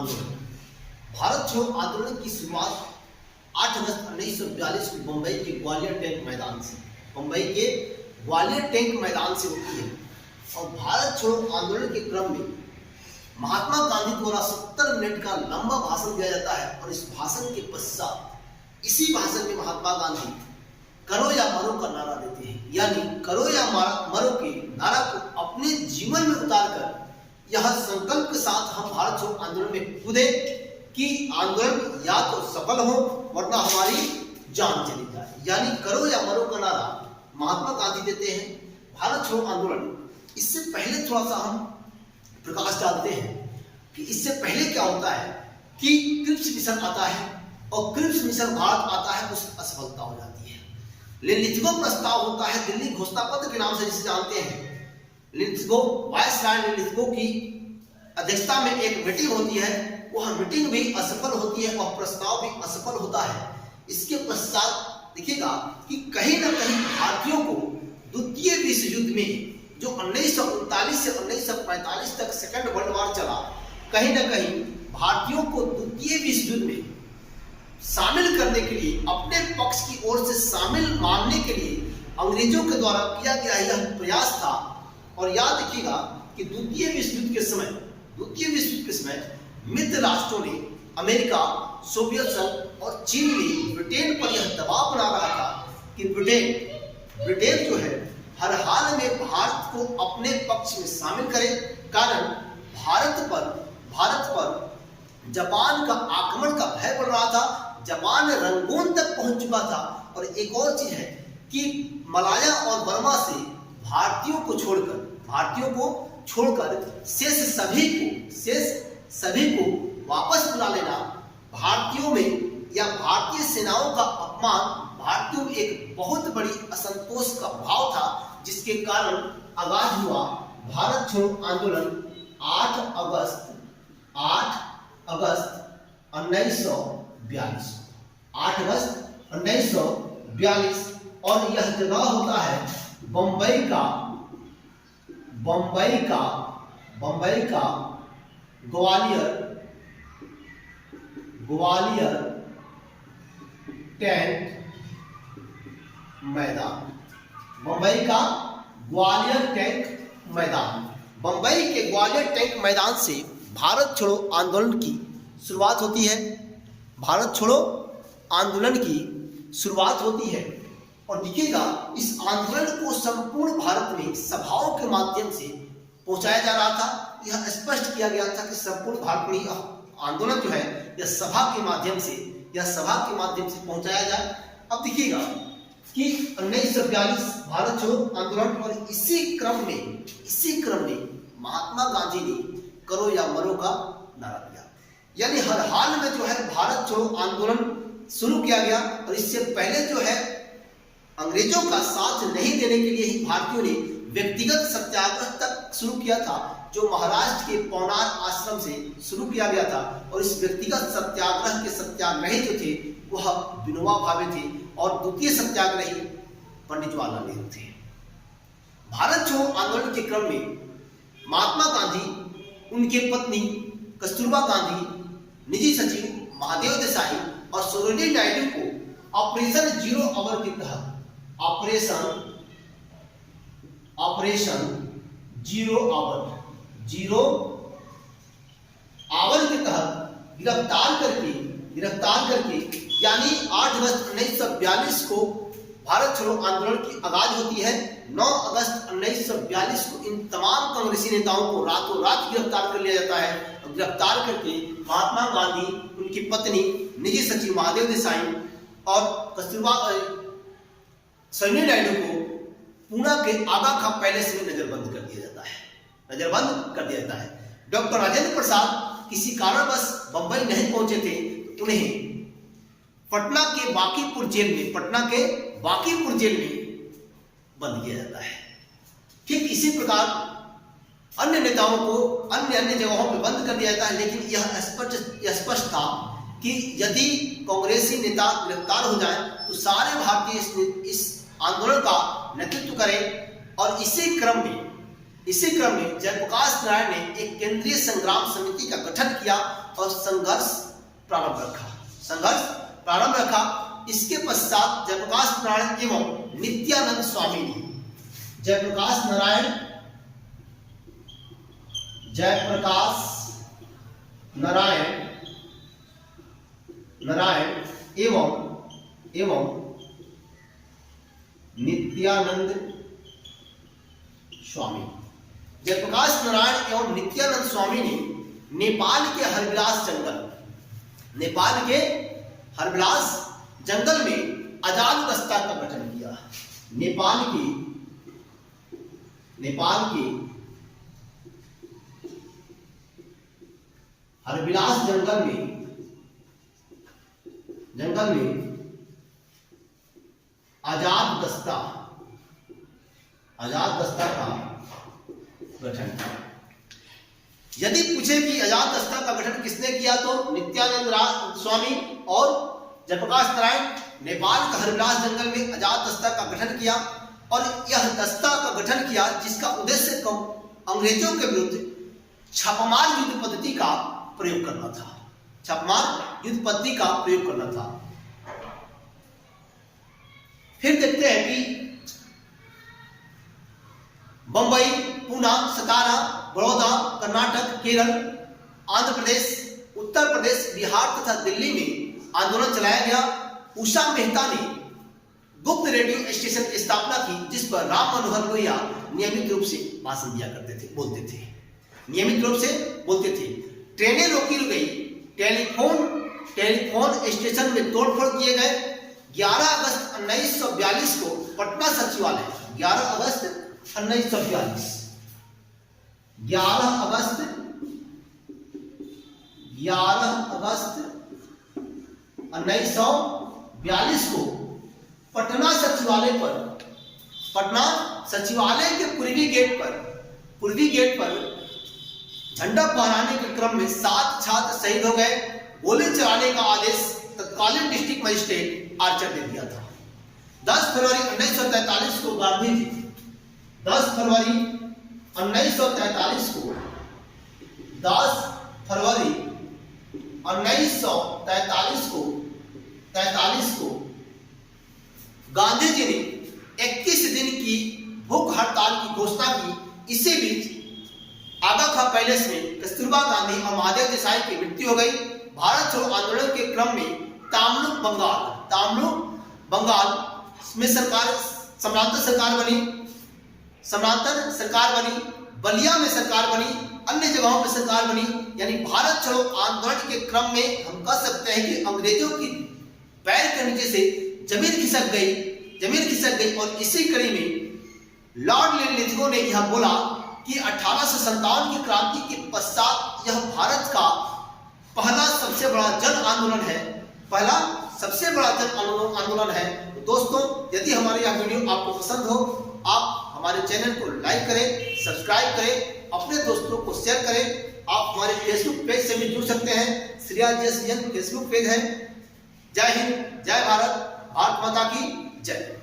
आंदोलन। भारत छोड़ो आंदोलन की शुरुआत 8 अगस्त 1942 को बम्बई के ग्वालियर टैंक मैदान से होती है। और भारत छोड़ो आंदोलन के क्रम में महात्मा गांधी द्वारा 70 मिनट का लंबा भाषण दिया जाता है। और इस भाषण के पश्चात इसी भाषण में महात्मा गांधी करो या मरो का नारा देते हैं, यानी करो या मरो के नारा को अपने जीवन में उतारकर यह संकल्प के साथ हम भारत छोड़ो आंदोलन में कूदे कि आंदोलन या तो सफल हो वरना हमारी जान चली जाए। यानी करो या मरो का नारा महात्मा गांधी देते हैं भारत छोड़ो आंदोलन। इससे पहले थोड़ा सा हम प्रकाश डालते हैं कि इससे पहले क्या होता है कि क्रिप्स मिशन आता है और क्रिप्स मिशन भारत आता है, उस असफलता हो जाती है। लिलिथगो प्रस्ताव होता है, दिल्ली घोषणा पत्र के नाम से जिसे जानते हैं। लिलिथगो वायसराय लिलिथगो की अध्यक्षता में एक मीटिंग होती है, वह मीटिंग भी असफल होती है और प्रस्ताव भी असफल होता है। इसके पश्चात देखिएगा कि कहीं ना कहीं भारतीयों को द्वितीय विश्व युद्ध में जो 1939 से 1945 तक सेकेंड वर्ल्ड वॉर चला, कहीं ना कहीं भारतीयों को द्वितीय विश्व युद्ध में शामिल करने के लिए, अपने पक्ष की ओर से शामिल मानने के लिए अंग्रेजों के द्वारा किया गया यह प्रयास था। और याद रखिएगा कि द्वितीय विश्व युद्ध के समय मित्र राष्ट्रों ने, अमेरिका, सोवियत संघ और चीन ने ब्रिटेन पर यह दबाव बना रहा था कि ब्रिटेन जो है हर हाल में भारत को अपने पक्ष में शामिल करे। कारण भारत पर जापान का आक्रमण का भय बढ़ रहा था, जापान रंगून तक पहुंच चुका था। और एक और चीज है कि मलाया और बर्मा से भारतीयों को छोड़कर शेष सभी को वापस बुला लेना, भारतीयों में या भारतीय सेनाओं का अपमान भारतीयों में एक बहुत बड़ी असंतोष का भाव था, जिसके कारण आगाज हुआ भारत छोड़ो आंदोलन 8 अगस्त 1942। और यह जगह होता है बम्बई का ग्वालियर टैंक मैदान। बम्बई के ग्वालियर टैंक मैदान से भारत छोड़ो आंदोलन की शुरुआत होती है। और देखिएगा इस आंदोलन को संपूर्ण भारत में सभाओं के माध्यम से पहुंचाया जा रहा था। यह स्पष्ट किया गया था कि संपूर्ण भारत में यह आंदोलन जो है यह सभा के माध्यम से पहुंचाया जाए। अब देखिएगा कि 1942 भारत छोड़ो आंदोलन, और इसी क्रम में महात्मा गांधी ने करो या मरो का नारा दिया। यानी हर हाल में जो है भारत छोड़ो आंदोलन शुरू किया गया। और इससे पहले जो है अंग्रेजों का साथ नहीं देने के लिए ही भारतीयों ने व्यक्तिगत सत्याग्रह तक शुरू किया था, जो महाराष्ट्र के पौनार आश्रम से शुरू किया गया था। और इस व्यक्तिगत सत्याग्रह के सत्याग्रही जो थे वह विनोबा भावे थे और द्वितीय सत्याग्रही पंडित जवाहरलाल नेहरू थे। भारत छोड़ो आंदोलन के क्रम में महात्मा गांधी, उनके पत्नी कस्तूरबा गांधी, निजी सचिव महादेव देसाई और सरोजिनी नायडू को ऑपरेशन जीरो आवर के तहत जीरो आवर के तहत गिरफ्तार करके यानी 8 अगस्त 1942 को भारत छोड़ो आंदोलन की आगाज होती है। 9 अगस्त 1942 को इन तमाम कांग्रेसी नेताओं को रातों रात गिरफ्तार कर लिया जाता है। और गिरफ्तार करके महात्मा गांधी, उनकी पत्नी, निजी सचिव महादेव देसाई और कस्तूरबा सरोजिनी नायडू को पूना के आगा खां पैलेस में नजरबंद कर दिया जाता है। डॉक्टर राजेंद्र प्रसाद किसी कारणवश बंबई नहीं पहुंचे थे, तो उन्हें पटना के बांकीपुर जेल में बंद किया जाता है। ठीक इसी प्रकार अन्य नेताओं को अन्य जगहों पर बंद कर दिया जाता है। लेकिन यह स्पष्ट था कि यदि कांग्रेसी नेता गिरफ्तार हो जाए तो सारे भारतीय इस आंदोलन का नेतृत्व करें। और इसी क्रम में इसी क्रम में जयप्रकाश नारायण ने एक केंद्रीय संग्राम समिति का गठन किया और संघर्ष प्रारंभ रखा। इसके पश्चात जयप्रकाश नारायण एवं नित्यानंद स्वामी ने जयप्रकाश नारायण एवं नित्यानंद स्वामी, जयप्रकाश नारायण एवं नित्यानंद स्वामी ने नेपाल के हरबिलास जंगल में आजाद दस्ता का गठन किया। नेपाल के हरबिलास जंगल में आजाद दस्ता का गठन किया। यदि पूछे कि आजाद दस्ता का गठन किसने किया तो नित्यानंद स्वामी और जयप्रकाश नारायण नेपाल के हरबिलास जंगल में आजाद दस्ता का गठन किया और यह दस्ता का गठन किया जिसका उद्देश्य अंग्रेजों के विरुद्ध छापामार युद्ध पद्धति का प्रयोग करना था। फिर देखते हैं कि बंबई, पूना, सतारा, बड़ौदा, कर्नाटक, केरल, आंध्र प्रदेश, उत्तर प्रदेश, बिहार तथा दिल्ली में आंदोलन चलाया गया। उषा मेहता ने गुप्त रेडियो स्टेशन की स्थापना की जिस पर राम मनोहर लोहिया नियमित रूप से भाषण दिया बोलते थे। ट्रेनें रोकी गई, टेलीफोन स्टेशन में तोड़फोड़ किए गए। 11 अगस्त 1942 को पटना सचिवालय 11 अगस्त 1942 को पटना सचिवालय के पूर्वी गेट पर झंडा फहराने के क्रम में 7 छात्र शहीद हो गए। गोली चलाने का आदेश तत्कालीन डिस्ट्रिक्ट मजिस्ट्रेट आर्चर ने दिया था। 10 फरवरी 1943 को गांधी जी 10 फरवरी 1943 को गांधी जी ने 21 दिन की भूख हड़ताल की घोषणा की। इसी बीच आगा खां पैलेस में कस्तूरबा गांधी और महादेव देसाई की मृत्यु हो गई। भारत छोड़ो आंदोलन के क्रम में तमिलनाडु बंगाल में समांतर सरकार बनी, बलिया में सरकार बनी, अन्य जगहों में सरकार बनी। यानी भारत छोड़ो आंदोलन के क्रम में हम कह सकते हैं कि अंग्रेजों की पैर के नीचे से जमीन खिसक गई और इसी कड़ी में लॉर्ड लिथगो ने यह बोला कि 1857 की क्रांति के पश्चात यह भारत का पहला सबसे बड़ा जन आंदोलन है। तो दोस्तों, यदि हमारी यह वीडियो आपको पसंद हो, आप हमारे चैनल को लाइक करें, सब्सक्राइब करें, अपने दोस्तों को शेयर करें। आप हमारे फेसबुक पेज से भी जुड़ सकते हैं। श्रेया जी फेसबुक पेज है। जय हिंद, जय भारत, भारत माता की जय।